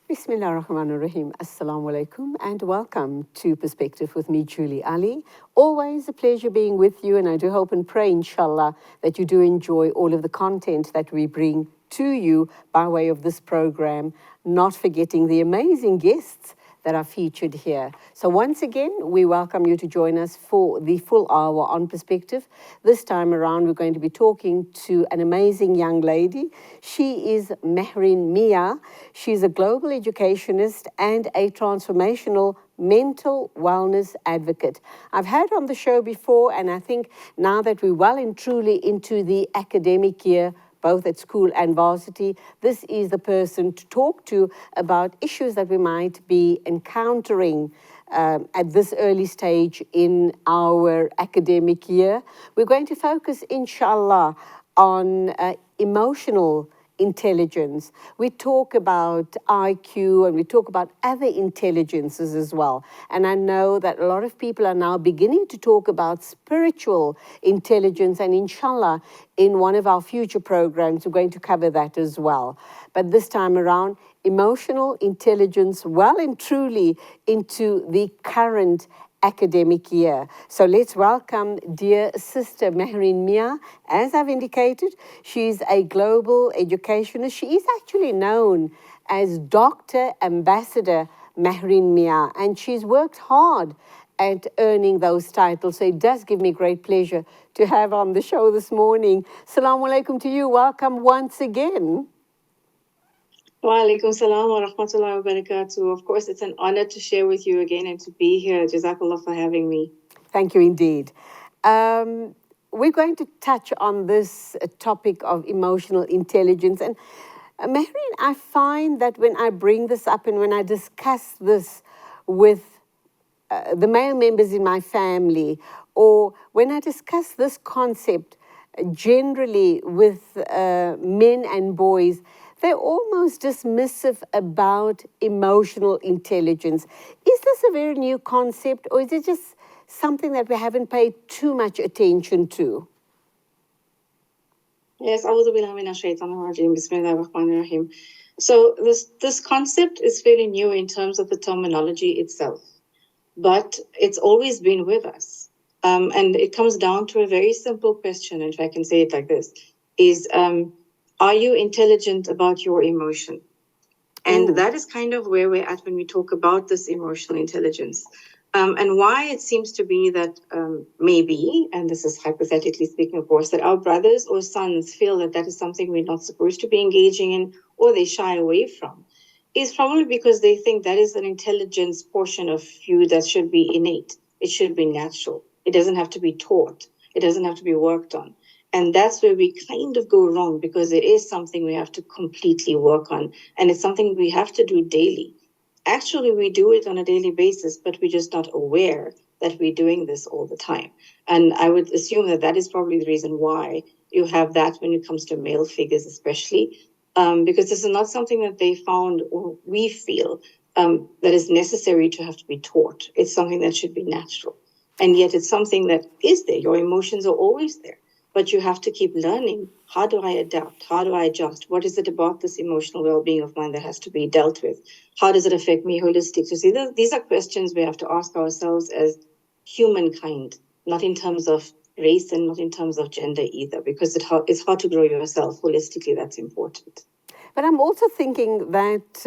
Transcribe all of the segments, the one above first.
Bismillah ar-Rahman ar-Rahim. Assalamu alaikum and welcome to Perspective with me, Julie Ali. Always a pleasure being with you, and I do hope and pray, inshallah, that you do enjoy all of the content that we bring to you by way of this program, not forgetting the amazing guests that are featured here. So once again, we welcome you to join us for the full hour on Perspective. This time around, we're going to be talking to an amazing young lady. She is Mehreen Mia. She's a global educationist and a transformational mental wellness advocate. I've had her on the show before, and I think now that we're well and truly into the academic year, both at school and varsity, this is the person to talk to about issues that we might be encountering at this early stage in our academic year. We're going to focus, inshallah, on emotional intelligence. We talk about IQ and we talk about other intelligences as well. And I know that a lot of people are now beginning to talk about spiritual intelligence, and inshallah, in one of our future programs, we're going to cover that as well. But this time around, emotional intelligence well and truly into the current academic year. So let's welcome dear sister Mehreen Mia. As I've indicated, she's a global educationist. She is actually known as Dr. Ambassador Mehreen Mia, and she's worked hard at earning those titles. So it does give me great pleasure to have on the show this morning. Assalamu alaikum to you. Welcome once again. Wa alaikum salam wa rahmatullahi wa barakatuh. Of course, it's an honor to share with you again and to be here. Jazakallah for having me. Thank you indeed. We're going to touch on this topic of emotional intelligence. And Mehreen, I find that when I bring this up and when I discuss this with the male members in my family, or when I discuss this concept generally with men and boys, they're almost dismissive about emotional intelligence. Is this a very new concept, or is it just something that we haven't paid too much attention to? Yes, A'udhu billahi minash shaitanir rajeem. Bismillahir rahmanir rahim. So this concept is fairly new in terms of the terminology itself, but it's always been with us. And it comes down to a very simple question, if I can say it like this, is are you intelligent about your emotion? And that is kind of where we're at when we talk about this emotional intelligence. And why it seems to be that maybe, and this is hypothetically speaking, of course, that our brothers or sons feel that that is something we're not supposed to be engaging in, or they shy away from, is probably because they think that is an intelligence portion of you that should be innate. It should be natural. It doesn't have to be taught. It doesn't have to be worked on. And that's where we kind of go wrong, because it is something we have to completely work on. And it's something we have to do daily. Actually, we do it on a daily basis, but we're just not aware that we're doing this all the time. And I would assume that that is probably the reason why you have that when it comes to male figures, especially, because this is not something that they found, or we feel, that is necessary to have to be taught. It's something that should be natural. And yet it's something that is there. Your emotions are always there. But you have to keep learning, how do I adapt? How do I adjust? What is it about this emotional well-being of mine that has to be dealt with? How does it affect me holistically? So see, these are questions we have to ask ourselves as humankind, not in terms of race and not in terms of gender either, because it's hard to grow yourself holistically. That's important. But I'm also thinking that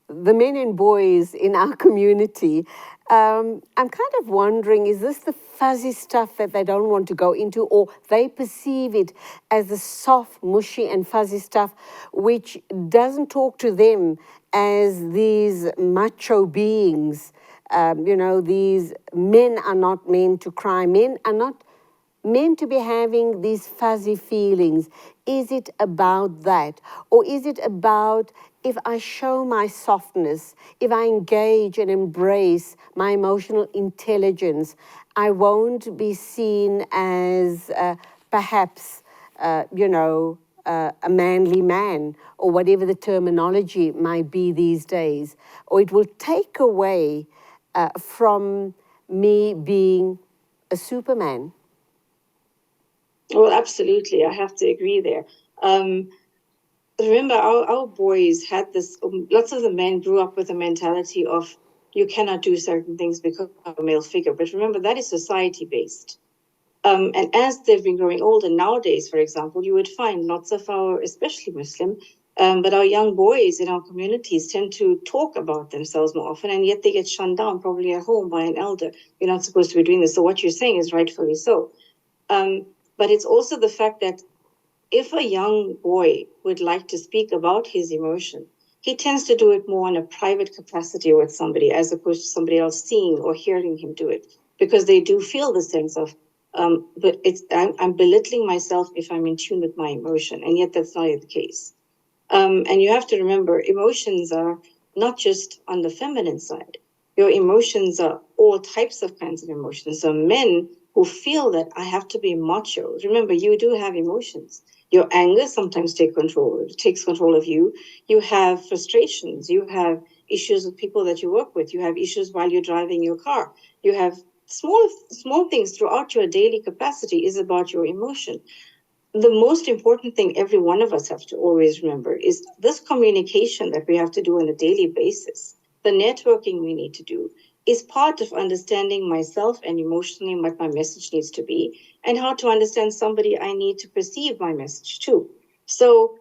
the men and boys in our community, I'm kind of wondering, is this the fuzzy stuff that they don't want to go into, or they perceive it as the soft, mushy and fuzzy stuff which doesn't talk to them as these macho beings? These men are not meant to cry. Men are not men to be having these fuzzy feelings? Is it about that? Or is it about, if I show my softness, if I engage and embrace my emotional intelligence, I won't be seen as perhaps, a manly man, or whatever the terminology might be these days, or it will take away from me being a superman. Well, absolutely. I have to agree there. Remember, our boys had this, lots of the men grew up with a mentality of you cannot do certain things because of a male figure. But remember, that is society based. And as they've been growing older nowadays, for example, you would find lots of our, especially Muslim, but our young boys in our communities tend to talk about themselves more often, and yet they get shunned down probably at home by an elder. You're not supposed to be doing this. So what you're saying is rightfully so. But it's also the fact that if a young boy would like to speak about his emotion, he tends to do it more in a private capacity with somebody as opposed to somebody else seeing or hearing him do it, because they do feel the sense of, but I'm belittling myself if I'm in tune with my emotion, and yet that's not the case. And you have to remember, emotions are not just on the feminine side. Your emotions are all types of kinds of emotions. So men who feel that I have to be macho, remember, you do have emotions. Your anger sometimes takes control of you. You have frustrations. You have issues with people that you work with. You have issues while you're driving your car. You have small things throughout your daily capacity is about your emotion. The most important thing every one of us have to always remember is this communication that we have to do on a daily basis, the networking we need to do, is part of understanding myself and emotionally what my message needs to be, and how to understand somebody I need to perceive my message to. So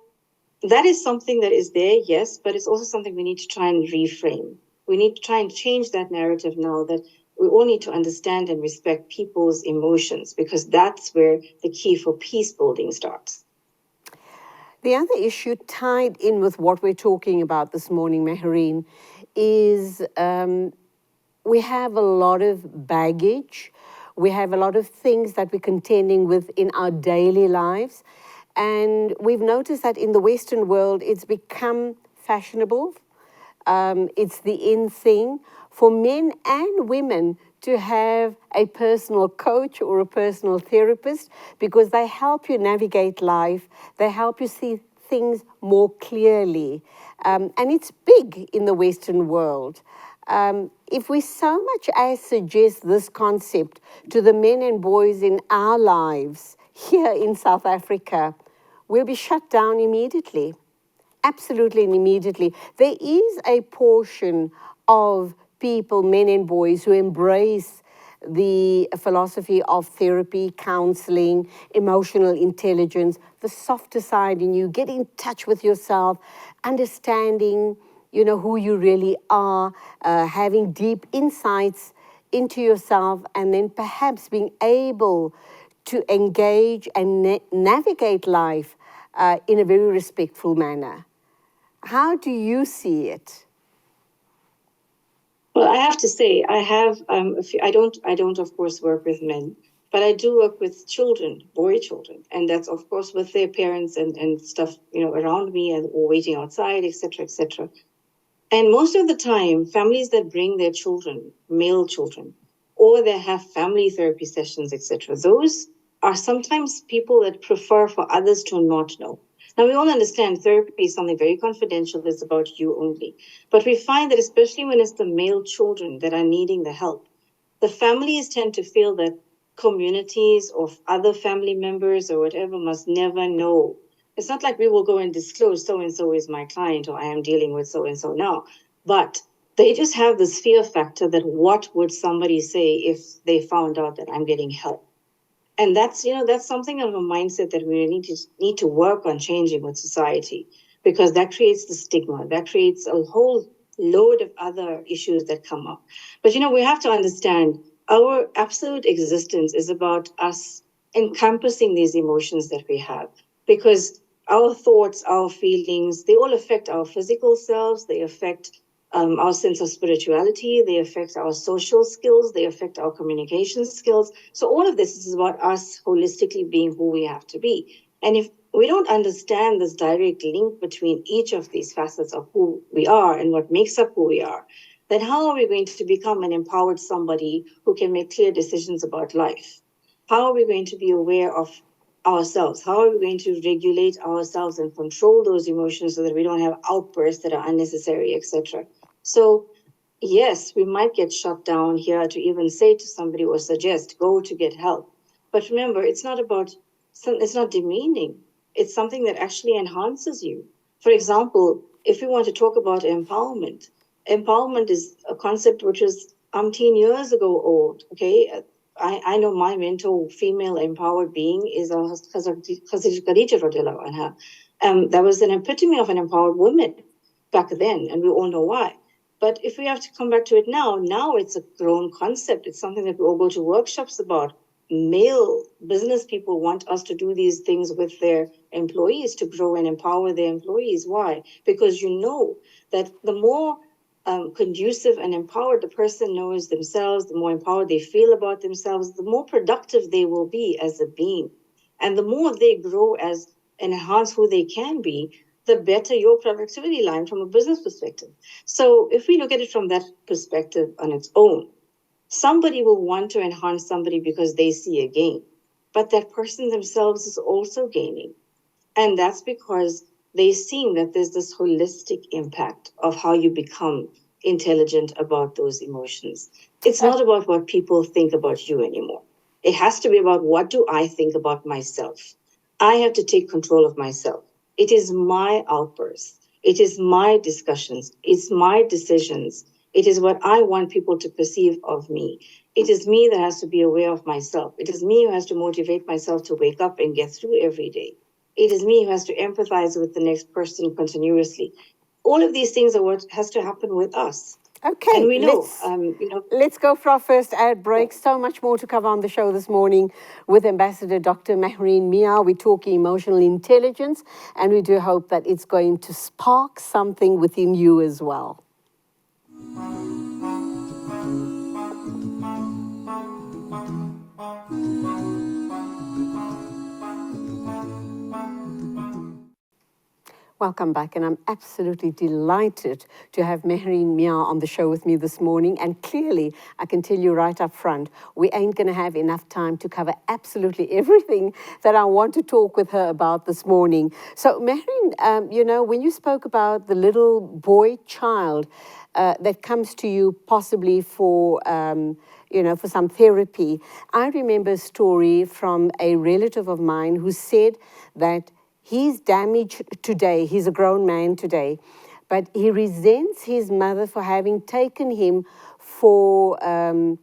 that is something that is there, yes, but it's also something we need to try and reframe. We need to try and change that narrative now, that we all need to understand and respect people's emotions, because that's where the key for peace building starts. The other issue tied in with what we're talking about this morning, Mehreen, is we have a lot of baggage. We have a lot of things that we're contending with in our daily lives. And we've noticed that in the Western world, it's become fashionable. It's the in thing for men and women to have a personal coach or a personal therapist, because they help you navigate life. They help you see things more clearly. And it's big in the Western world. If we so much as suggest this concept to the men and boys in our lives here in South Africa, we'll be shut down immediately. Absolutely and immediately. There is a portion of people, men and boys, who embrace the philosophy of therapy, counseling, emotional intelligence, the softer side in you, get in touch with yourself, understanding, who you really are, having deep insights into yourself, and then perhaps being able to engage and navigate life in a very respectful manner. How do you see it? Well, I have to say, I have I don't of course work with men, but I do work with children, boy children, and that's of course with their parents and stuff, around me and or waiting outside, etc., etc. And most of the time, families that bring their children, male children, or they have family therapy sessions, etc., those are sometimes people that prefer for others to not know. Now, we all understand therapy is something very confidential, it's about you only. But we find that especially when it's the male children that are needing the help, the families tend to feel that communities of other family members or whatever must never know. It's not like we will go and disclose so and so is my client or I am dealing with so and so now, but they just have this fear factor that what would somebody say if they found out that I'm getting help? And that's something of a mindset that we need to work on changing with society, because that creates the stigma, that creates a whole load of other issues that come up. But we have to understand our absolute existence is about us encompassing these emotions that we have, because our thoughts, our feelings, they all affect our physical selves, they affect our sense of spirituality, they affect our social skills, they affect our communication skills. So all of this is about us holistically being who we have to be. And if we don't understand this direct link between each of these facets of who we are and what makes up who we are, then how are we going to become an empowered somebody who can make clear decisions about life? How are we going to be aware of ourselves? How are we going to regulate ourselves and control those emotions so that we don't have outbursts that are unnecessary, etc.? So, yes, we might get shut down here to even say to somebody or suggest, go to get help. But remember, it's not demeaning. It's something that actually enhances you. For example, if we want to talk about empowerment, empowerment is a concept which was umpteen years ago old. Okay, I know my mentor, female empowered being, is Khadija radiallahu anha. That was an epitome of an empowered woman back then, and we all know why. But if we have to come back to it now it's a grown concept. It's something that we all go to workshops about. Male business people want us to do these things with their employees to grow and empower their employees. Why? Because you know that the more conducive and empowered the person knows themselves, the more empowered they feel about themselves, the more productive they will be as a being. And the more they grow as and enhance who they can be, the better your productivity line from a business perspective. So if we look at it from that perspective on its own, somebody will want to enhance somebody because they see a gain, but that person themselves is also gaining. And that's because they see that there's this holistic impact of how you become intelligent about those emotions. It's not about what people think about you anymore. It has to be about what do I think about myself. I have to take control of myself. It is my outbursts. It is my discussions. It's my decisions. It is what I want people to perceive of me. It is me that has to be aware of myself. It is me who has to motivate myself to wake up and get through every day. It is me who has to empathize with the next person continuously. All of these things are what has to happen with us. Okay, and we know, let's go for our first ad break. So much more to cover on the show this morning with Ambassador Dr. Mehreen Mia. We're talking emotional intelligence, and we do hope that it's going to spark something within you as well. Welcome back, and I'm absolutely delighted to have Mehreen Mia on the show with me this morning. And clearly, I can tell you right up front, we ain't going to have enough time to cover absolutely everything that I want to talk with her about this morning. So, Mehreen, when you spoke about the little boy child that comes to you possibly for for some therapy, I remember a story from a relative of mine who said that he's damaged today. He's a grown man today, but he resents his mother for having taken him for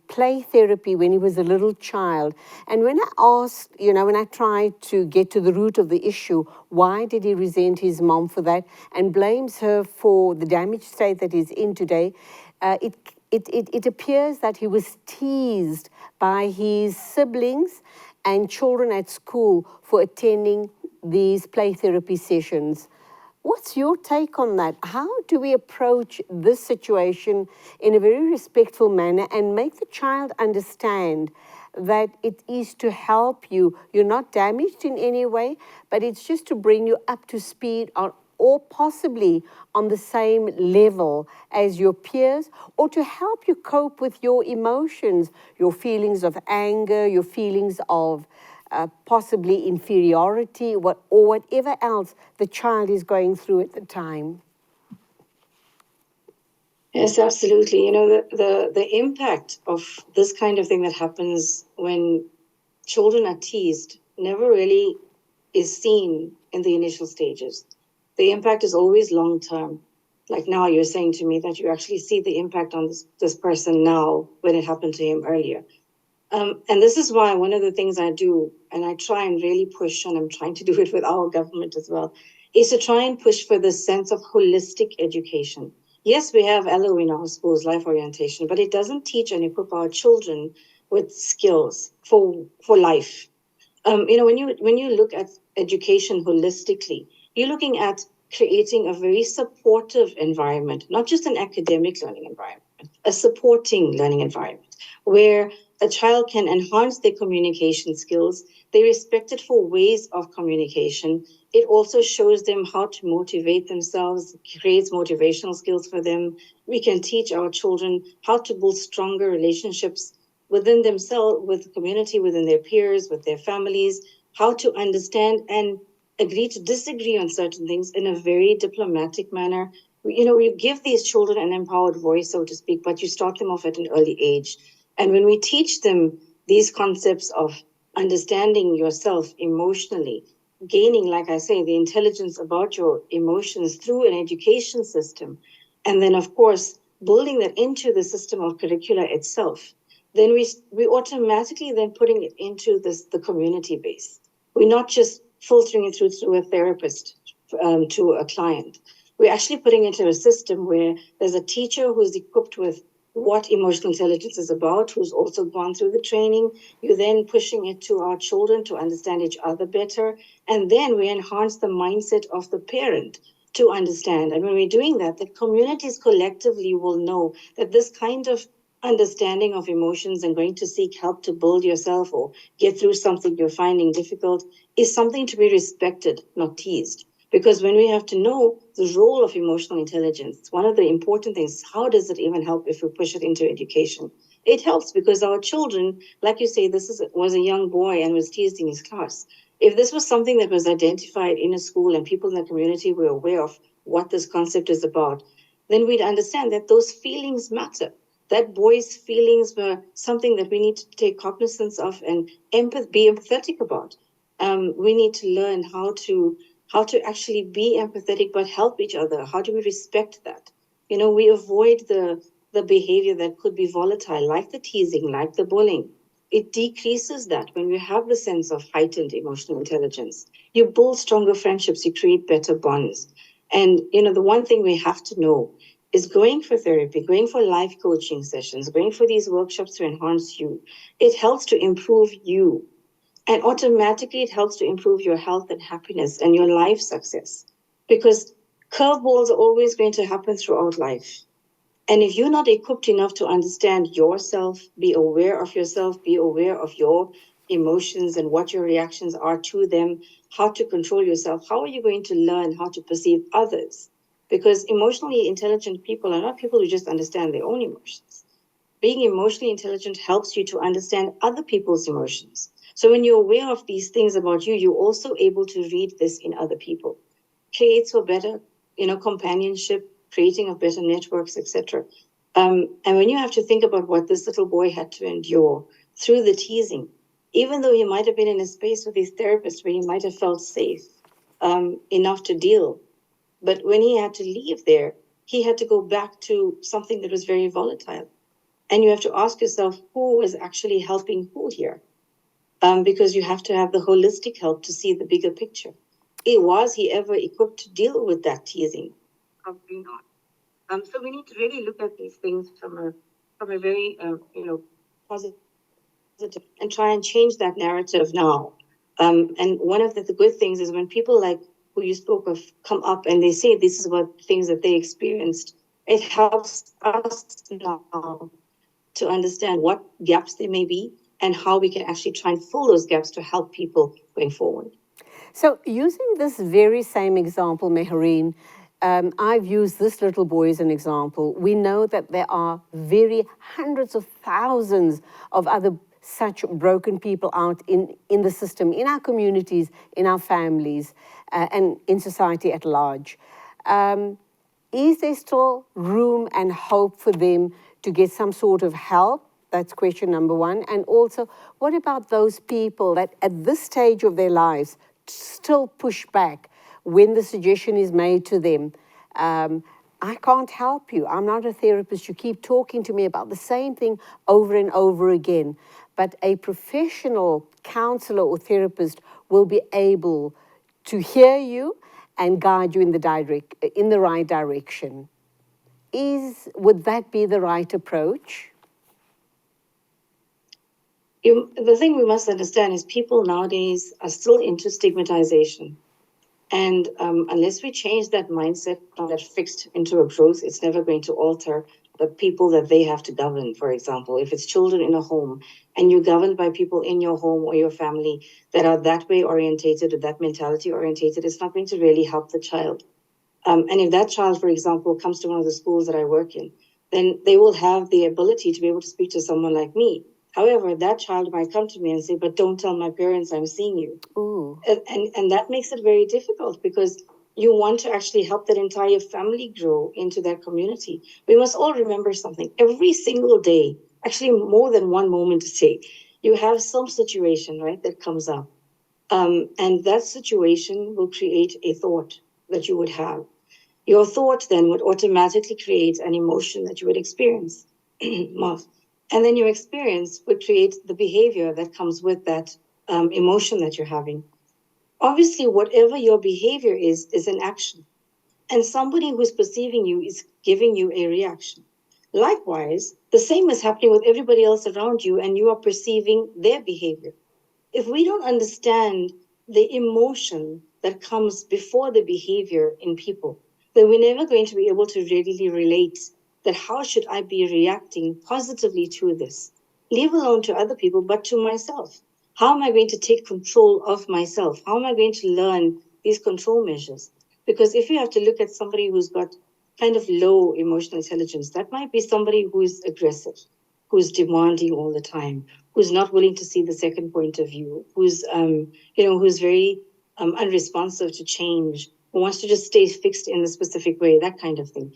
play therapy when he was a little child. And when I asked, when I tried to get to the root of the issue, why did he resent his mom for that and blames her for the damaged state that he's in today, it appears that he was teased by his siblings and children at school for attending these play therapy sessions. What's your take on that? How do we approach this situation in a very respectful manner and make the child understand that it is to help you? You're not damaged in any way, but it's just to bring you up to speed on, or possibly on the same level as your peers, or to help you cope with your emotions, your feelings of anger, your feelings of possibly inferiority, or whatever else the child is going through at the time. Yes, absolutely. The impact of this kind of thing that happens when children are teased never really is seen in the initial stages. The impact is always long term. Like now, you're saying to me that you actually see the impact on this person now when it happened to him earlier. And this is why one of the things I do, and I try and really push, and I'm trying to do it with our government as well, is to try and push for this sense of holistic education. Yes, we have LO in our schools, life orientation, but it doesn't teach and equip our children with skills for life. When you look at education holistically, you're looking at creating a very supportive environment, not just an academic learning environment, a supporting learning environment where a child can enhance their communication skills. They're respected for ways of communication. It also shows them how to motivate themselves, creates motivational skills for them. We can teach our children how to build stronger relationships within themselves, with the community, within their peers, with their families, how to understand and agree to disagree on certain things in a very diplomatic manner. We give these children an empowered voice, so to speak, but you start them off at an early age. And when we teach them these concepts of understanding yourself emotionally, gaining, like I say, the intelligence about your emotions through an education system, and then, of course, building that into the system of curricula itself, then we automatically then putting it into the community base. We're not just filtering it through a therapist to a client. We're actually putting it into a system where there's a teacher who's equipped with what emotional intelligence is about, who's also gone through the training. You're then pushing it to our children to understand each other better. And then we enhance the mindset of the parent to understand. And when we're doing that, the communities collectively will know that this kind of understanding of emotions and going to seek help to build yourself or get through something you're finding difficult is something to be respected, not teased. Because when we have to know the role of emotional intelligence, one of the important things, how does it even help if we push it into education? It helps because our children, like you say, was a young boy and was teased in his class. If this was something that was identified in a school and people in the community were aware of what this concept is about, then we'd understand that those feelings matter. That boy's feelings were something that we need to take cognizance of and be empathetic about. We need to learn how to actually be empathetic but help each other. How do we respect that? We avoid the behavior that could be volatile, like the teasing, like the bullying. It decreases that when we have the sense of heightened emotional intelligence. You build stronger friendships, you create better bonds. And the one thing we have to know is going for therapy, going for life coaching sessions, going for these workshops to enhance you. It helps to improve you. And automatically, it helps to improve your health and happiness and your life success. Because curveballs are always going to happen throughout life. And if you're not equipped enough to understand yourself, be aware of yourself, be aware of your emotions and what your reactions are to them, how to control yourself, how are you going to learn how to perceive others? Because emotionally intelligent people are not people who just understand their own emotions. Being emotionally intelligent helps you to understand other people's emotions. So when you're aware of these things about you, you're also able to read this in other people. Creates for better, companionship, creating of better networks, etc. And when you have to think about what this little boy had to endure through the teasing, even though he might have been in a space with his therapist where he might have felt safe enough to deal, but when he had to leave there, he had to go back to something that was very volatile. And you have to ask yourself, who is actually helping who here? Because you have to have the holistic help to see the bigger picture. Was he ever equipped to deal with that teasing? Probably not. So we need to really look at these things from a very positive and try and change that narrative now. And one of the good things is when people like who you spoke of come up and they say this is what things that they experienced, it helps us now to understand what gaps there may be and how we can actually try and fill those gaps to help people going forward. So, using this very same example, Mehreen, I've used this little boy as an example. We know that there are hundreds of thousands of other such broken people out in the system, in our communities, in our families, and in society at large. Is there still room and hope for them to get some sort of help? That's question number one. And also, what about those people that at this stage of their lives still push back when the suggestion is made to them? I can't help you. I'm not a therapist. You keep talking to me about the same thing over and over again. But a professional counselor or therapist will be able to hear you and guide you in the right direction. Would that be the right approach? The thing we must understand is people nowadays are still into stigmatization. And unless we change that mindset, that fixed into a growth, it's never going to alter the people that they have to govern. For example, if it's children in a home and you're governed by people in your home or your family that are that way orientated or that mentality orientated, it's not going to really help the child. And if that child, for example, comes to one of the schools that I work in, then they will have the ability to be able to speak to someone like me. However, that child might come to me and say, but don't tell my parents I'm seeing you. Ooh. And that makes it very difficult because you want to actually help that entire family grow into that community. We must all remember something. Every single day, actually more than one moment a day, you have some situation, right, that comes up. And that situation will create a thought that you would have. Your thought then would automatically create an emotion that you would experience. And then your experience would create the behavior that comes with that emotion that you're having. Obviously, whatever your behavior is an action. And somebody who's perceiving you is giving you a reaction. Likewise, the same is happening with everybody else around you, and you are perceiving their behavior. If we don't understand the emotion that comes before the behavior in people, then we're never going to be able to readily relate that how should I be reacting positively to this, leave alone to other people, but to myself. How am I going to take control of myself? How am I going to learn these control measures? Because if you have to look at somebody who's got kind of low emotional intelligence, that might be somebody who's aggressive, who's demanding all the time, who's not willing to see the second point of view, who's very unresponsive to change, who wants to just stay fixed in a specific way, that kind of thing.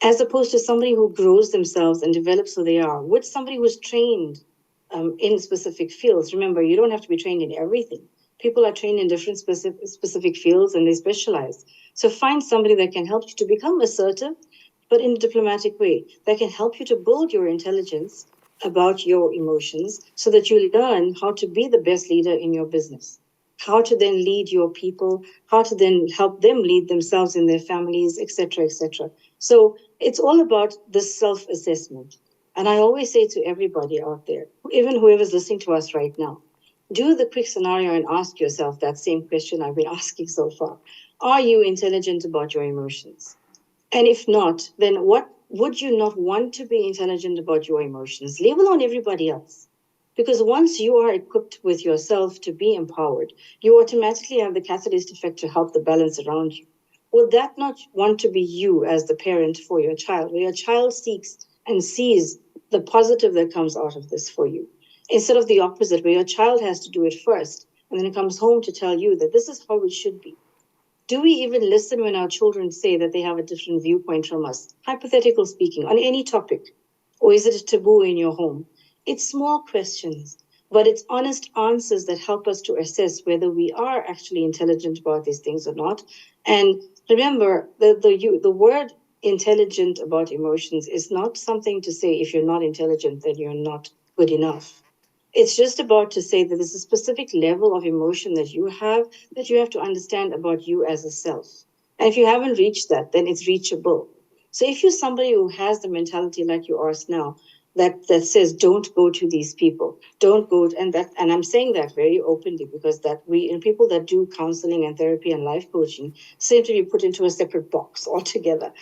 As opposed to somebody who grows themselves and develops who they are, with somebody who's trained in specific fields. Remember, you don't have to be trained in everything. People are trained in different specific fields and they specialize. So find somebody that can help you to become assertive, but in a diplomatic way, that can help you to build your intelligence about your emotions so that you learn how to be the best leader in your business, how to then lead your people, how to then help them lead themselves in their families, etc., etc. So it's all about the self-assessment. And I always say to everybody out there, even whoever's listening to us right now, do the quick scenario and ask yourself that same question I've been asking so far. Are you intelligent about your emotions? And if not, then what would you not want to be intelligent about your emotions? Leave alone everybody else. Because once you are equipped with yourself to be empowered, you automatically have the catalyst effect to help the balance around you. Would that not want to be you as the parent for your child, where your child seeks and sees the positive that comes out of this for you, instead of the opposite, where your child has to do it first and then it comes home to tell you that this is how it should be? Do we even listen when our children say that they have a different viewpoint from us? Hypothetical speaking, on any topic. Or is it a taboo in your home? It's small questions, but it's honest answers that help us to assess whether we are actually intelligent about these things or not. And remember, the word intelligent about emotions is not something to say if you're not intelligent, then you're not good enough. It's just about to say that there's a specific level of emotion that you have to understand about you as a self. And if you haven't reached that, then it's reachable. So if you're somebody who has the mentality like yours now, that says don't go to these people, don't go and I'm saying that very openly because that we and people that do counseling and therapy and life coaching seem to be put into a separate box altogether.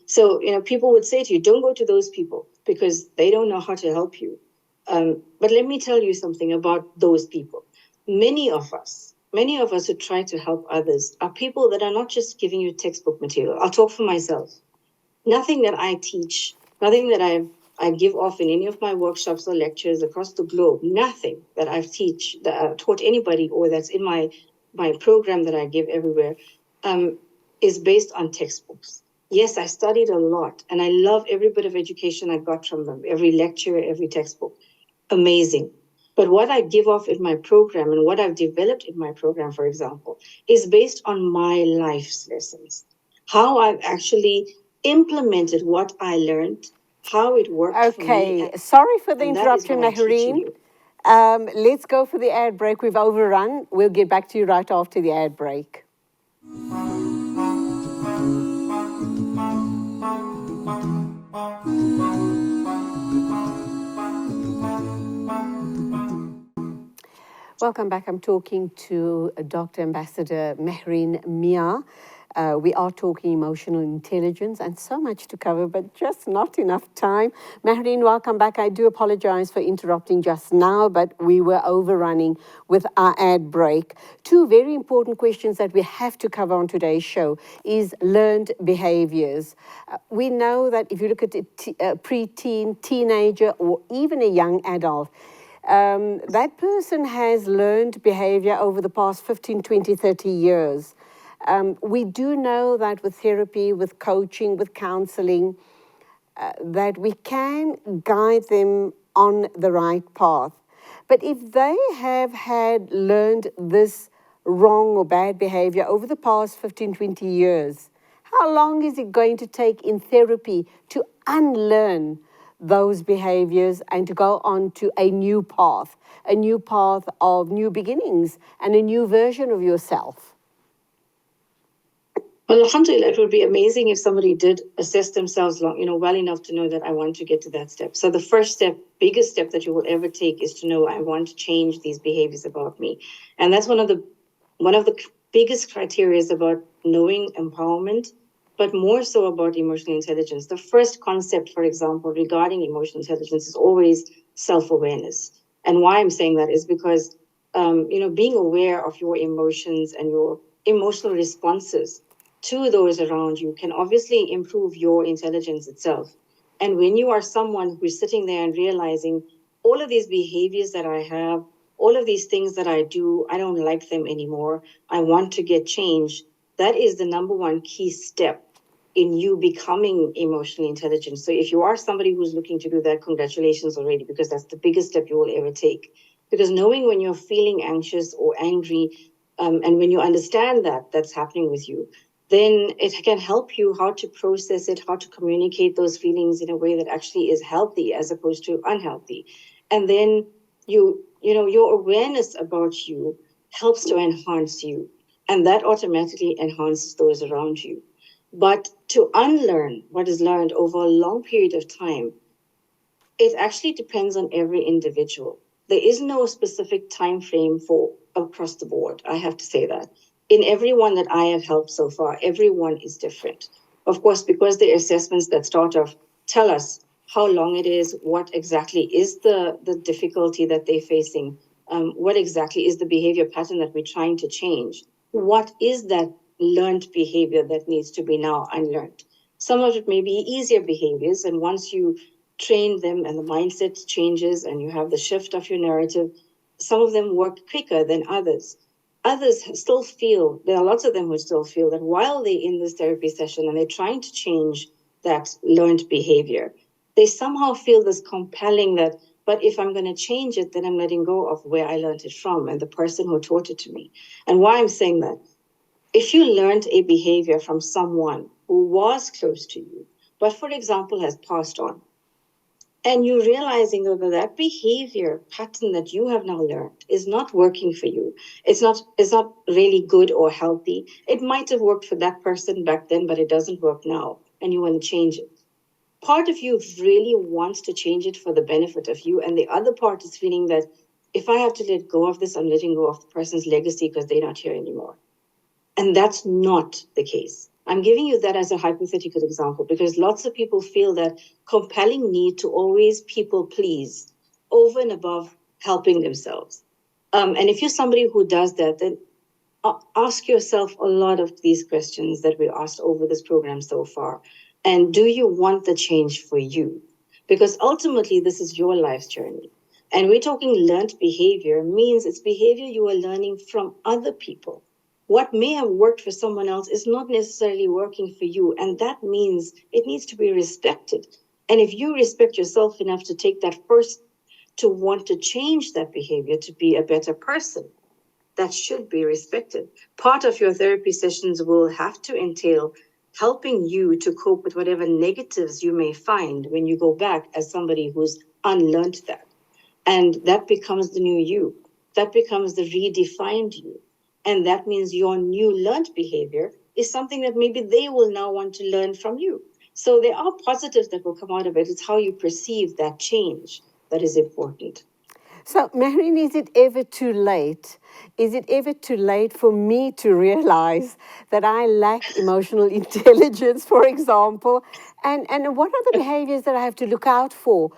So people would say to you, don't go to those people because they don't know how to help you. But let me tell you something about those people. Many of us who try to help others are people that are not just giving you textbook material. I'll talk for myself. Nothing that I teach, nothing that I give off in any of my workshops or lectures across the globe, nothing that I've taught anybody or that's in my program that I give everywhere, is based on textbooks. Yes, I studied a lot and I love every bit of education I got from them, every lecture, every textbook. Amazing. But what I give off in my program and what I've developed in my program, for example, is based on my life's lessons. How I've actually implemented what I learned, how it worked for me. Okay, sorry for the And that is interruption, what I'm teaching Mehreen. you. Let's go for the ad break. We've overrun. We'll get back to you right after the ad break. Welcome back. I'm talking to Dr. Ambassador Mehreen Mia. We are talking emotional intelligence and so much to cover, but just not enough time. Mehreen, welcome back. I do apologize for interrupting just now, but we were overrunning with our ad break. Two very important questions that we have to cover on today's show is learned behaviors. We know that if you look at a preteen, teenager, or even a young adult, that person has learned behavior over the past 15, 20, 30 years. We do know that with therapy, with coaching, with counseling, that we can guide them on the right path. But if they have had learned this wrong or bad behavior over the past 15, 20 years, how long is it going to take in therapy to unlearn those behaviors and to go on to a new path of new beginnings and a new version of yourself? Well, alhamdulillah, it would be amazing if somebody did assess themselves well enough to know that I want to get to that step. So the first step, biggest step that you will ever take is to know I want to change these behaviors about me. And that's one of the biggest criteria about knowing empowerment, but more so about emotional intelligence. The first concept, for example, regarding emotional intelligence is always self-awareness. And why I'm saying that is because, being aware of your emotions and your emotional responses to those around you can obviously improve your intelligence itself. And when you are someone who's sitting there and realizing all of these behaviors that I have, all of these things that I do, I don't like them anymore, I want to get change, that is the number one key step in you becoming emotionally intelligent. So if you are somebody who's looking to do that, congratulations already, because that's the biggest step you will ever take. Because knowing when you're feeling anxious or angry, and when you understand that that's happening with you, then it can help you how to process it, how to communicate those feelings in a way that actually is healthy as opposed to unhealthy. And then your awareness about you helps to enhance you, and that automatically enhances those around you. But to unlearn what is learned over a long period of time, it actually depends on every individual. There is no specific time frame for across the board. I have to say that. In everyone that I have helped so far, everyone is different. Of course, because the assessments that start off tell us how long it is, what exactly is the difficulty that they're facing, what exactly is the behavior pattern that we're trying to change, what is that learned behavior that needs to be now unlearned. Some of it may be easier behaviors, and once you train them and the mindset changes and you have the shift of your narrative, some of them work quicker than others. Others still feel, there are lots of them who still feel that while they're in this therapy session and they're trying to change that learned behavior, they somehow feel this compelling that, but if I'm going to change it, then I'm letting go of where I learned it from and the person who taught it to me. And why I'm saying that, if you learned a behavior from someone who was close to you, but for example has passed on, and you're realizing that that behavior pattern that you have now learned is not working for you. It's not really good or healthy. It might have worked for that person back then, but it doesn't work now, and you want to change it. Part of you really wants to change it for the benefit of you, and the other part is feeling that if I have to let go of this, I'm letting go of the person's legacy because they're not here anymore. And that's not the case. I'm giving you that as a hypothetical example because lots of people feel that compelling need to always people please over and above helping themselves. And if you're somebody who does that, then ask yourself a lot of these questions that we asked over this program so far. And do you want the change for you? Because ultimately, this is your life's journey. And we're talking learned behavior means it's behavior you are learning from other people. What may have worked for someone else is not necessarily working for you. And that means it needs to be respected. And if you respect yourself enough to take that first to want to change that behavior to be a better person, that should be respected. Part of your therapy sessions will have to entail helping you to cope with whatever negatives you may find when you go back as somebody who's unlearned that. And that becomes the new you. That becomes the redefined you. And that means your new learned behavior is something that maybe they will now want to learn from you. So there are positives that will come out of it. It's how you perceive that change that is important. So, Mehreen, is it ever too late? Is it ever too late for me to realize that I lack emotional intelligence, for example? And what are the behaviors that I have to look out for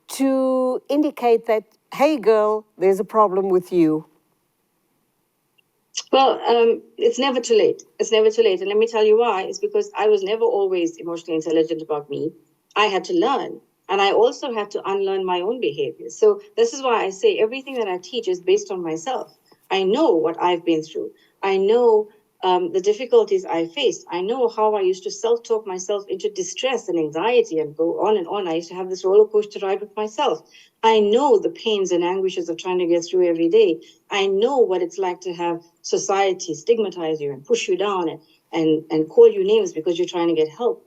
to indicate that, hey, girl, there's a problem with you? Well, it's never too late. It's never too late. And let me tell you why. It's because I was never always emotionally intelligent about me. I had to learn. And I also had to unlearn my own behaviors. So this is why I say everything that I teach is based on myself. I know what I've been through. I know the difficulties I faced. I know how I used to self-talk myself into distress and anxiety and go on and on. I used to have this roller coaster ride with myself. I know the pains and anguishes of trying to get through every day. I know what it's like to have society stigmatize you and push you down and call you names because you're trying to get help.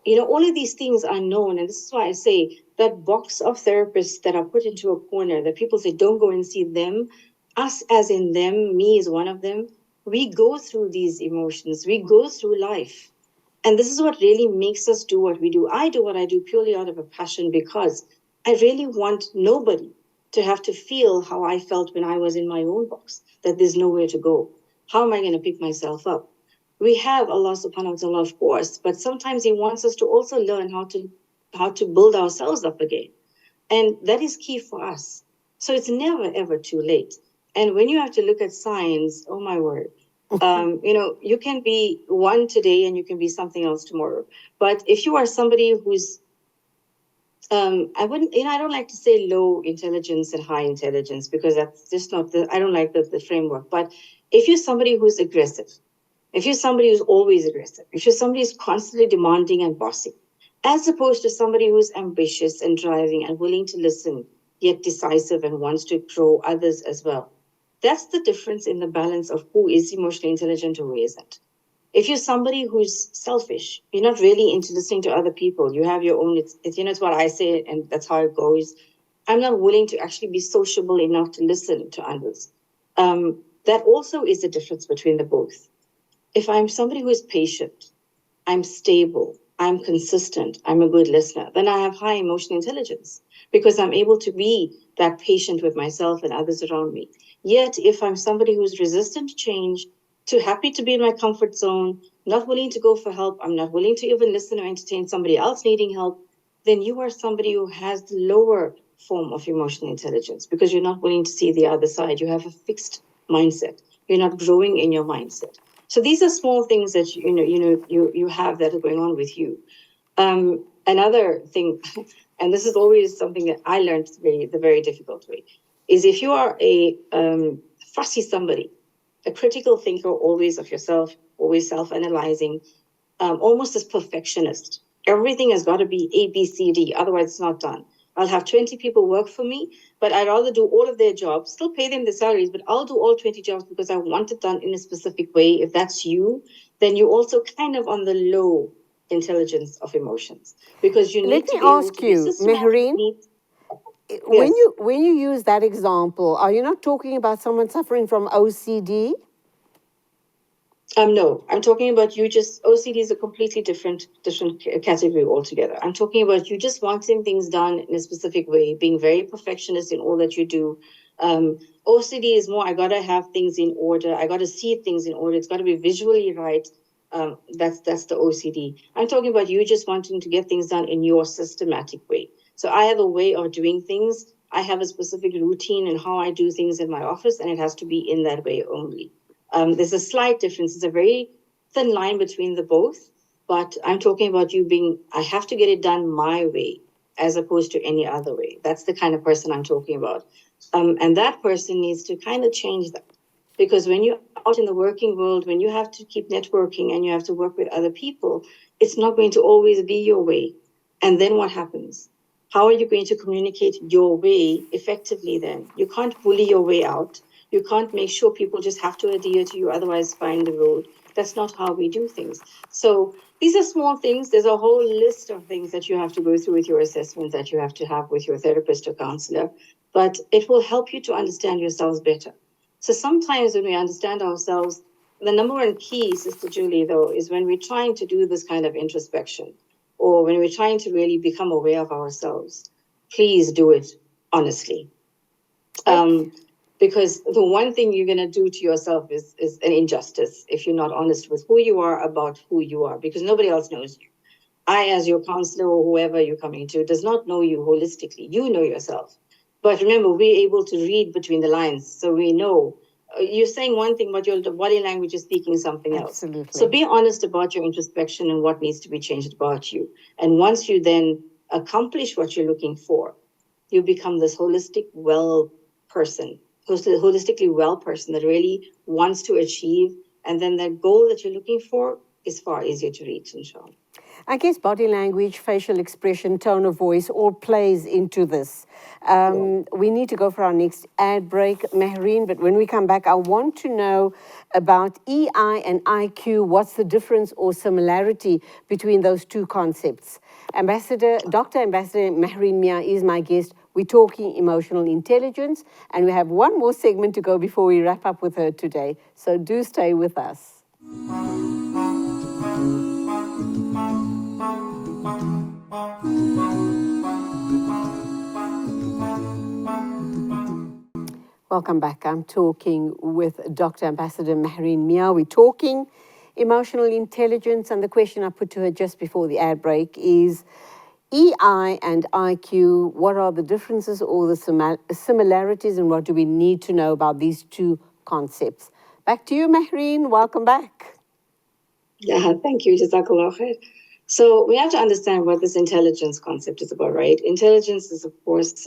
You know, all of these things are known. And this is why I say that box of therapists that are put into a corner, that people say, don't go and see them, us as in them, me is one of them. We go through these emotions, we go through life. And this is what really makes us do what we do. I do what I do purely out of a passion because I really want nobody to have to feel how I felt when I was in my own box, that there's nowhere to go. How am I going to pick myself up? We have Allah subhanahu wa ta'ala, of course, but sometimes He wants us to also learn how to build ourselves up again. And that is key for us. So it's never ever too late. And when you have to look at signs, oh my word, you know, you can be one today and you can be something else tomorrow. But if you are somebody who's I wouldn't, you know, I don't like to say low intelligence and high intelligence because that's just not I don't like the framework. But if you're somebody who's aggressive, if you're somebody who's always aggressive, if you're somebody who's constantly demanding and bossy, as opposed to somebody who's ambitious and driving and willing to listen, yet decisive and wants to grow others as well, that's the difference in the balance of who is emotionally intelligent and who isn't. If you're somebody who's selfish, you're not really into listening to other people. You have your own. It's you know, it's what I say, and that's how it goes. I'm not willing to actually be sociable enough to listen to others. That also is the difference between the both. If I'm somebody who is patient, I'm stable, I'm consistent, I'm a good listener, then I have high emotional intelligence because I'm able to be that patient with myself and others around me. Yet, if I'm somebody who's resistant to change, too happy to be in my comfort zone, not willing to go for help, I'm not willing to even listen or entertain somebody else needing help, then you are somebody who has the lower form of emotional intelligence because you're not willing to see the other side. You have a fixed mindset. You're not growing in your mindset. So these are small things that you have that are going on with you. Another thing, and this is always something that I learned the very difficult way, is if you are a fussy somebody, a critical thinker, always of yourself, always self-analyzing, almost as perfectionist. Everything has got to be A, B, C, D, otherwise it's not done. I'll have 20 people work for me, but I'd rather do all of their jobs, still pay them the salaries, but I'll do all 20 jobs because I want it done in a specific way. If that's you, then you're also kind of on the low intelligence of emotions because you need Let to me be able ask to be you, systematic. Mehreen, Yes. when you use that example, are you not talking about someone suffering from OCD? No, I'm talking about you just OCD is a completely different category altogether. I'm talking about you just wanting things done in a specific way, being very perfectionist in all that you do. OCD is more, I gotta have things in order, I gotta see things in order, it's gotta be visually right. That's the OCD. I'm talking about you just wanting to get things done in your systematic way. So I have a way of doing things. I have a specific routine in how I do things in my office, and it has to be in that way only. There's a slight difference. It's a very thin line between the both, but I'm talking about you being, I have to get it done my way as opposed to any other way. That's the kind of person I'm talking about. And that person needs to kind of change that because when you're out in the working world, when you have to keep networking and you have to work with other people, it's not going to always be your way. And then what happens? How are you going to communicate your way effectively then? You can't bully your way out. You can't make sure people just have to adhere to you, otherwise find the road. That's not how we do things. So these are small things. There's a whole list of things that you have to go through with your assessment that you have to have with your therapist or counselor, but it will help you to understand yourselves better. So sometimes when we understand ourselves, the number one key, Sister Julie, though, is when we're trying to do this kind of introspection or when we're trying to really become aware of ourselves, please do it honestly. Because the one thing you're going to do to yourself is an injustice if you're not honest with who you are about who you are, because nobody else knows you. I, as your counselor or whoever you're coming to, does not know you holistically. You know yourself. But remember, we're able to read between the lines. So we know you're saying one thing, but your body language is speaking something else. Absolutely. So be honest about your introspection and what needs to be changed about you. And once you then accomplish what you're looking for, you become this holistic, well person, holistically well person that really wants to achieve. And then that goal that you're looking for is far easier to reach, inshallah. I guess body language, facial expression, tone of voice all plays into this. We need to go for our next ad break, Mehreen, but when we come back, I want to know about EI and IQ. What's the difference or similarity between those two concepts? Dr. Ambassador Mehreen Mia is my guest. We're talking emotional intelligence, and we have one more segment to go before we wrap up with her today. So do stay with us. Welcome back. I'm talking with Dr. Ambassador Mehreen Mia. We're talking emotional intelligence, and the question I put to her just before the ad break is EI and IQ, what are the differences or the similarities, and what do we need to know about these two concepts? Back to you, Mehreen. Welcome back. Yeah, thank you. Jazakallah khair. So we have to understand what this intelligence concept is about, right? Intelligence is, of course,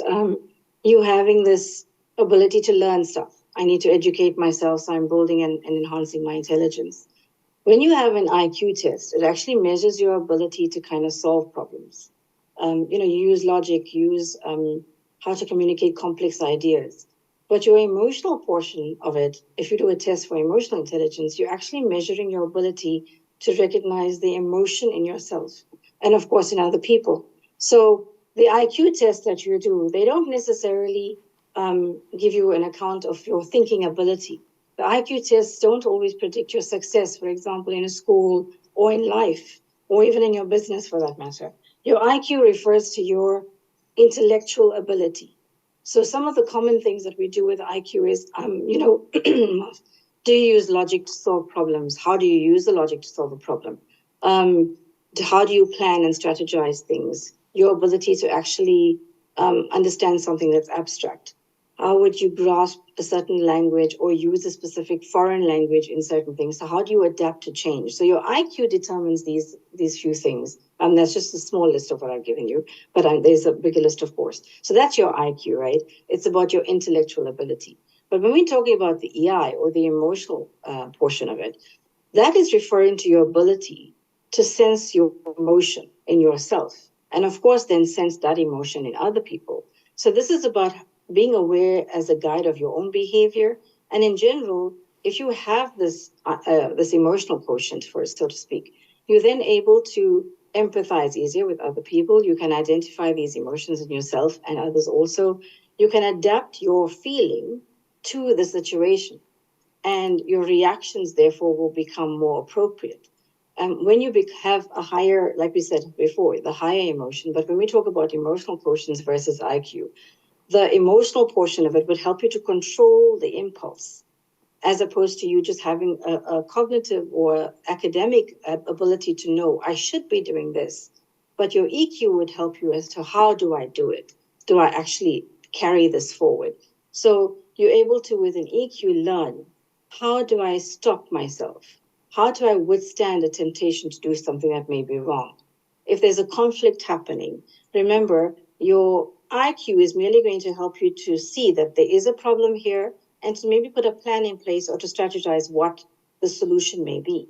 you having this ability to learn stuff. I need to educate myself, so I'm building and enhancing my intelligence. When you have an IQ test, it actually measures your ability to kind of solve problems. You use logic, use how to communicate complex ideas. But your emotional portion of it, if you do a test for emotional intelligence, you're actually measuring your ability to recognize the emotion in yourself and, of course, in other people. So the IQ test that you do, they don't necessarily give you an account of your thinking ability. The IQ tests don't always predict your success, for example, in a school or in life, or even in your business for that matter. Your IQ refers to your intellectual ability. So some of the common things that we do with IQ is, do you use logic to solve problems? How do you use the logic to solve a problem? How do you plan and strategize things? Your ability to actually understand something that's abstract. How would you grasp a certain language or use a specific foreign language in certain things? So how do you adapt to change? So your IQ determines these few things. That's just a small list of what I've given you, but there's a bigger list, of course. So that's your IQ, right? It's about your intellectual ability. But when we're talking about the EI or the emotional portion of it, that is referring to your ability to sense your emotion in yourself. And of course, then sense that emotion in other people. So this is about being aware as a guide of your own behavior. And in general, if you have this emotional quotient, so to speak, you're then able to empathize easier with other people. You can identify these emotions in yourself and others also. You can adapt your feeling to the situation, and your reactions, therefore, will become more appropriate. And when you have a higher, like we said before, the higher emotion, but when we talk about emotional quotients versus IQ, the emotional portion of it would help you to control the impulse, as opposed to you just having a cognitive or academic ability to know, I should be doing this. But your EQ would help you as to how do I do it? Do I actually carry this forward? So you're able to, with an EQ, learn, how do I stop myself? How do I withstand a temptation to do something that may be wrong? If there's a conflict happening, remember, your IQ is merely going to help you to see that there is a problem here and to maybe put a plan in place or to strategize what the solution may be.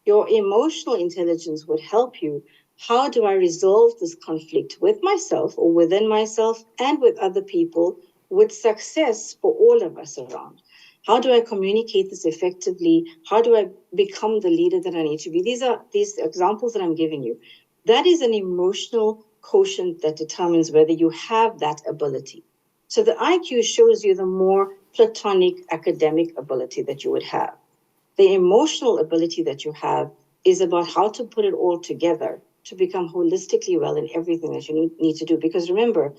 Your emotional intelligence would help you. How do I resolve this conflict with myself or within myself and with other people with success for all of us around? How do I communicate this effectively? How do I become the leader that I need to be? These are these examples that I'm giving you. That is an emotional quotient that determines whether you have that ability. So the IQ shows you the more platonic academic ability that you would have. The emotional ability that you have is about how to put it all together to become holistically well in everything that you need to do. Because remember,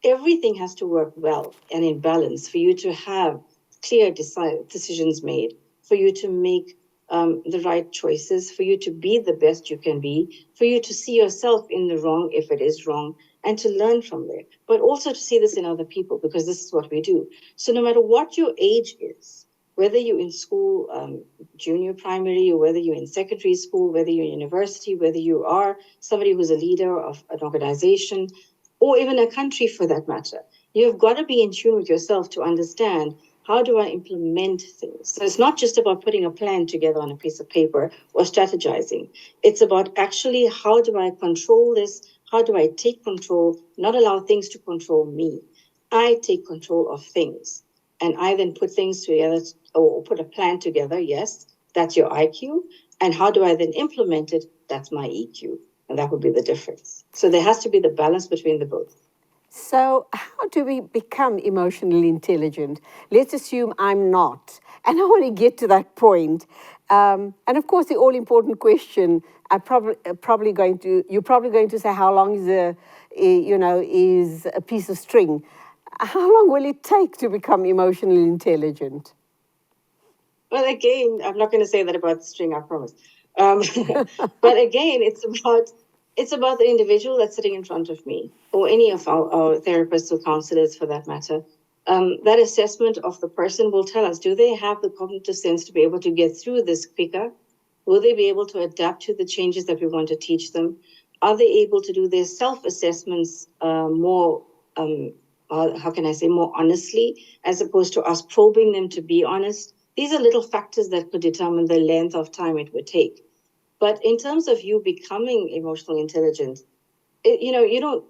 Everything has to work well and in balance for you to have clear decisions made, for you to make the right choices, for you to be the best you can be, for you to see yourself in the wrong if it is wrong, and to learn from there, but also to see this in other people, because this is what we do. So no matter what your age is, whether you're in school, junior primary, or whether you're in secondary school, whether you're in university, whether you are somebody who's a leader of an organization, or even a country for that matter, you've got to be in tune with yourself to understand, how do I implement things? So it's not just about putting a plan together on a piece of paper or strategizing. It's about actually, how do I control this? How do I take control, not allow things to control me? I take control of things. And I then put things together, or put a plan together. Yes, that's your IQ. And how do I then implement it? That's my EQ. And that would be the difference. So there has to be the balance between the both. So, how do we become emotionally intelligent? Let's assume I'm not, and I want to get to that point. And of course, the all-important question: you're probably going to say, how long is is a piece of string? How long will it take to become emotionally intelligent? Well, again, I'm not going to say that about the string, I promise. Um, but again, it's about the individual that's sitting in front of me, or any of our therapists or counselors for that matter. That assessment of the person will tell us, do they have the cognitive sense to be able to get through this quicker? Will they be able to adapt to the changes that we want to teach them? Are they able to do their self-assessments more, how can I say, more honestly, as opposed to us probing them to be honest? These are little factors that could determine the length of time it would take. But in terms of you becoming emotionally intelligent, you don't,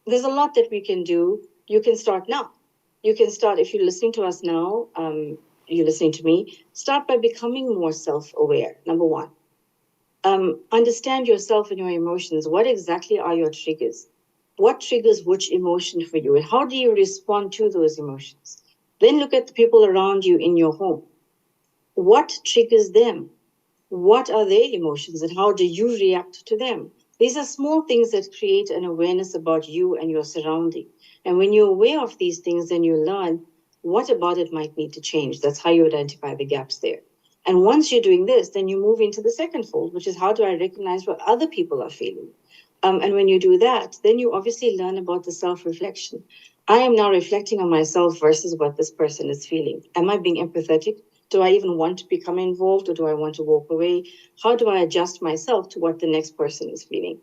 there's a lot that we can do. You can start now. You can start, if you're listening to us now, you're listening to me, start by becoming more self-aware, number one. Understand yourself and your emotions. What exactly are your triggers? What triggers which emotion for you? And how do you respond to those emotions? Then look at the people around you in your home. What triggers them? What are their emotions and how do you react to them? These are small things that create an awareness about you and your surrounding. And when you're aware of these things, then you learn what about it might need to change. That's how you identify the gaps there. And once you're doing this, then you move into the second fold, which is, how do I recognize what other people are feeling? And when you do that, then you obviously learn about the self-reflection. I am now reflecting on myself versus what this person is feeling. Am I being empathetic? Do I even want to become involved, or do I want to walk away? How do I adjust myself to what the next person is feeling?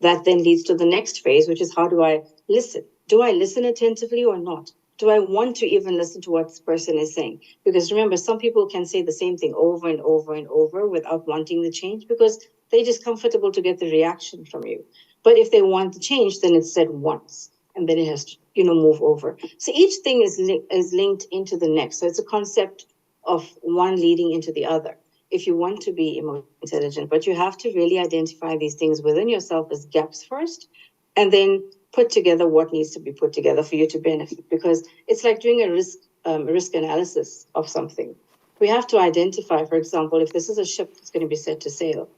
That then leads to the next phase, which is, how do I listen? Do I listen attentively or not? Do I want to even listen to what this person is saying? Because remember, some people can say the same thing over and over and over without wanting the change, because they're just comfortable to get the reaction from you. But if they want the change, then it's said once, and then it has to, move over. So each thing is linked into the next. So it's a concept of one leading into the other, if you want to be emotionally intelligent. But you have to really identify these things within yourself as gaps first, and then put together what needs to be put together for you to benefit. Because it's like doing a risk analysis of something. We have to identify, for example, if this is a ship that's going to be set to sail,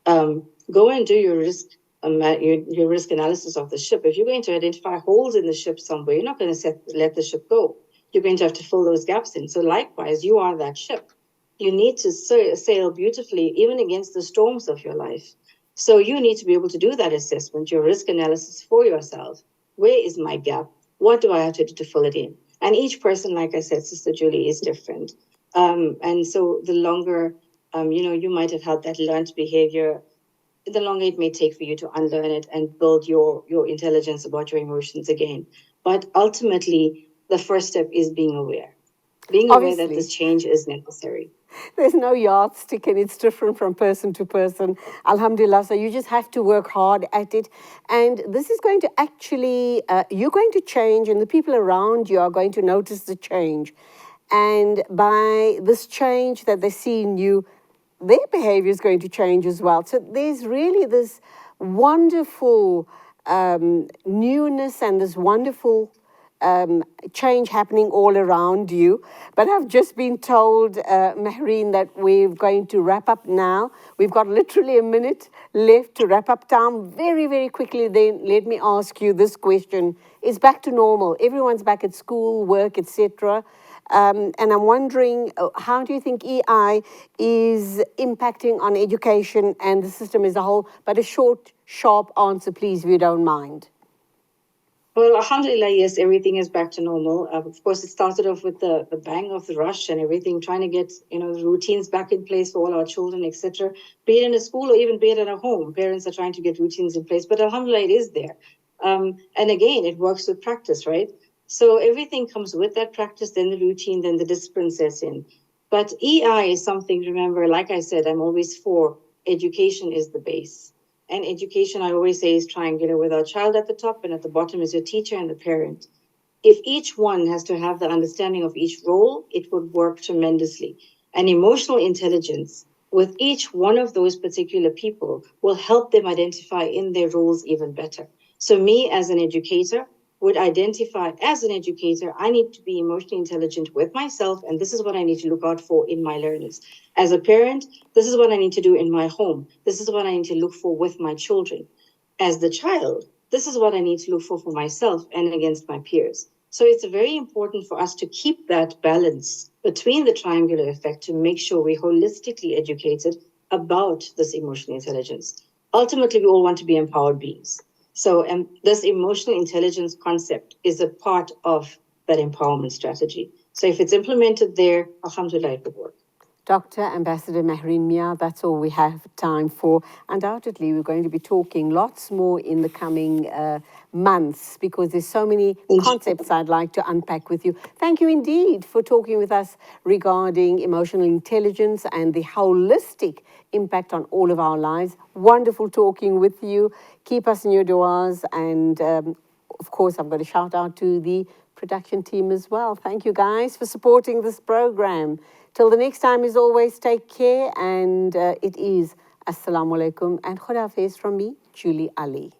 go and do your risk analysis of the ship. If you're going to identify holes in the ship somewhere, you're not going to let the ship go. You're going to have to fill those gaps in. So likewise, you are that ship. You need to sail beautifully, even against the storms of your life. So you need to be able to do that assessment, your risk analysis for yourself. Where is my gap? What do I have to do to fill it in? And each person, like I said, Sister Julie, is different. And so the longer, you might have had that learned behavior, the longer it may take for you to unlearn it and build your intelligence about your emotions again. But ultimately, the first step is being aware. Being aware that this change is necessary. There's no yardstick, and it's different from person to person. Alhamdulillah. So you just have to work hard at it. And this is going to actually, you're going to change, and the people around you are going to notice the change. And by this change that they see in you, their behavior is going to change as well. So there's really this wonderful newness and this wonderful change happening all around you. But I've just been told, Mehreen, that we're going to wrap up now. We've got literally a minute left to wrap up time. Very, very quickly then, let me ask you this question. Is back to normal? Everyone's back at school, work, etc. And I'm wondering, how do you think EI is impacting on education and the system as a whole? But a short, sharp answer, please, if you don't mind. Well, alhamdulillah, yes, everything is back to normal. Of course, it started off with the bang of the rush and everything, trying to get the routines back in place for all our children, etc. Be it in a school or even be it at a home, parents are trying to get routines in place. But alhamdulillah, it is there. And again, it works with practice, right? So everything comes with that practice, then the routine, then the discipline sets in. But EI is something, remember, like I said, I'm always for education is the base. And education, I always say, is triangular with our child at the top, and at the bottom is your teacher and the parent. If each one has to have the understanding of each role, it would work tremendously. And emotional intelligence with each one of those particular people will help them identify in their roles even better. So me as an educator would identify as an educator, I need to be emotionally intelligent with myself, and this is what I need to look out for in my learners. As a parent, this is what I need to do in my home. This is what I need to look for with my children. As the child, this is what I need to look for myself and against my peers. So it's very important for us to keep that balance between the triangular effect to make sure we're holistically educated about this emotional intelligence. Ultimately, we all want to be empowered beings. So this emotional intelligence concept is a part of that empowerment strategy. So if it's implemented there, alhamdulillah, it would work. Dr. Ambassador Mehreen Mia, that's all we have time for. Undoubtedly, we're going to be talking lots more in the coming months because there's so many concepts I'd like to unpack with you. Thank you indeed for talking with us regarding emotional intelligence and the holistic impact on all of our lives. Wonderful talking with you. Keep us in your du'as. And of course, I've got a shout out to the production team as well. Thank you guys for supporting this program. Till the next time, as always, take care. And it is Assalamu alaikum and Khuda Hafiz from me, Julie Ali.